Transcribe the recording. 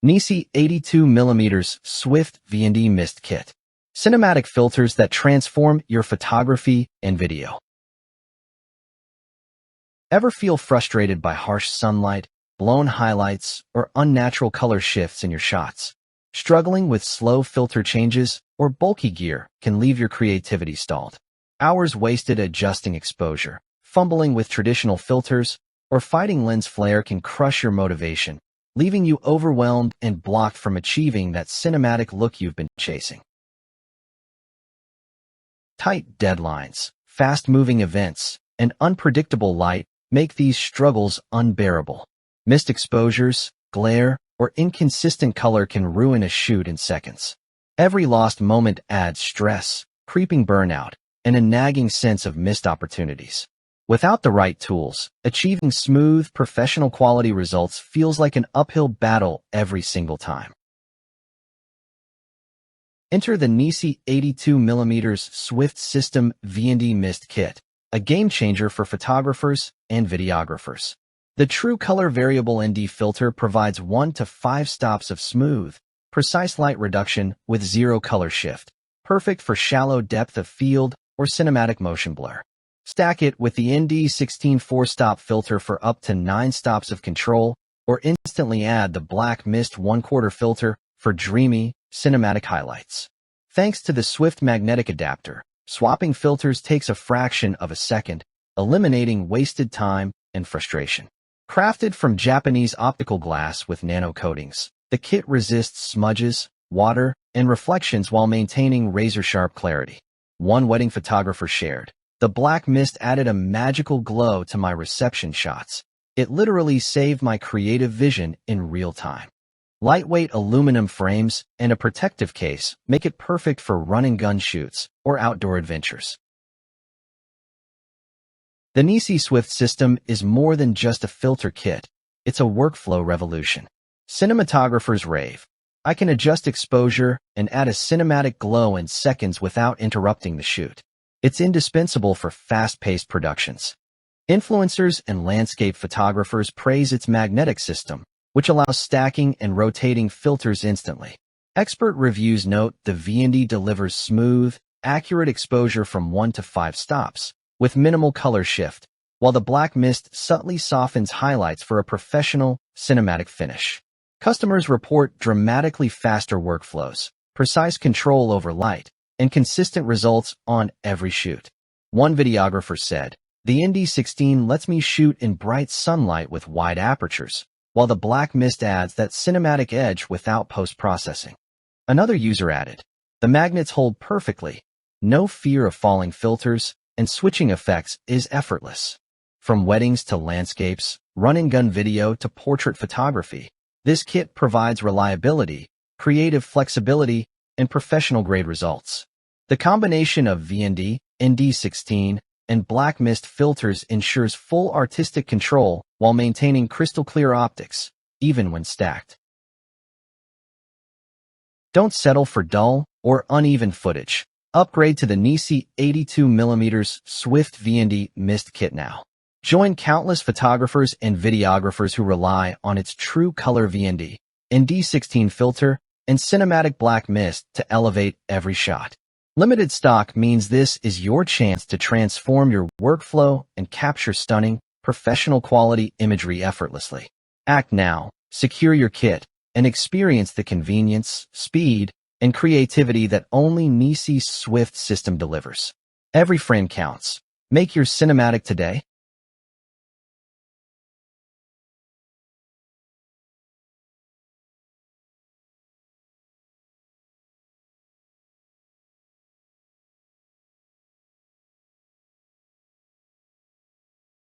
NiSi 82mm Swift VND Mist Kit. Cinematic filters that transform your photography and video. Ever feel frustrated by harsh sunlight, blown highlights, or unnatural color shifts in your shots? Struggling with slow filter changes or bulky gear can leave your creativity stalled. Hours wasted adjusting exposure, fumbling with traditional filters, or fighting lens flare can crush your motivation, leaving you overwhelmed and blocked from achieving that cinematic look you've been chasing. Tight deadlines, fast-moving events, and unpredictable light make these struggles unbearable. Missed exposures, glare, or inconsistent color can ruin a shoot in seconds. Every lost moment adds stress, creeping burnout, and a nagging sense of missed opportunities. Without the right tools, achieving smooth, professional quality results feels like an uphill battle every single time. Enter the NiSi 82mm Swift System VND Mist Kit, a game-changer for photographers and videographers. The True Color Variable ND filter provides 1 to 5 stops of smooth, precise light reduction with zero color shift, perfect for shallow depth of field or cinematic motion blur. Stack it with the ND16 4-stop filter for up to 9 stops of control, or instantly add the Black Mist 1/4 filter for dreamy, cinematic highlights. Thanks to the Swift magnetic adapter, swapping filters takes a fraction of a second, eliminating wasted time and frustration. Crafted from Japanese optical glass with nano-coatings, the kit resists smudges, water, and reflections while maintaining razor-sharp clarity. One wedding photographer shared, "The black mist added a magical glow to my reception shots. It literally saved my creative vision in real time." Lightweight aluminum frames and a protective case make it perfect for run-and-gun shoots or outdoor adventures. The NiSi Swift system is more than just a filter kit. It's a workflow revolution. Cinematographers rave. "I can adjust exposure and add a cinematic glow in seconds without interrupting the shoot." It's indispensable for fast-paced productions. Influencers and landscape photographers praise its magnetic system, which allows stacking and rotating filters instantly. Expert reviews note the VND delivers smooth, accurate exposure from 1 to 5 stops, with minimal color shift, while the Black Mist subtly softens highlights for a professional, cinematic finish. Customers report dramatically faster workflows, precise control over light, and consistent results on every shoot. One videographer said, "The ND16 lets me shoot in bright sunlight with wide apertures, while the Black Mist adds that cinematic edge without post-processing." Another user added, "The magnets hold perfectly, no fear of falling filters, and switching effects is effortless." From weddings to landscapes, run-and-gun video to portrait photography, this kit provides reliability, creative flexibility, and professional-grade results. The combination of VND, ND16, and Black Mist filters ensures full artistic control while maintaining crystal-clear optics, even when stacked. Don't settle for dull or uneven footage. Upgrade to the NiSi 82mm Swift VND Mist Kit now. Join countless photographers and videographers who rely on its True Color VND, ND16 filter, and cinematic Black Mist to elevate every shot. Limited stock means this is your chance to transform your workflow and capture stunning, professional-quality imagery effortlessly. Act now, secure your kit, and experience the convenience, speed, and creativity that only NiSi's Swift system delivers. Every frame counts. Make your cinematic today.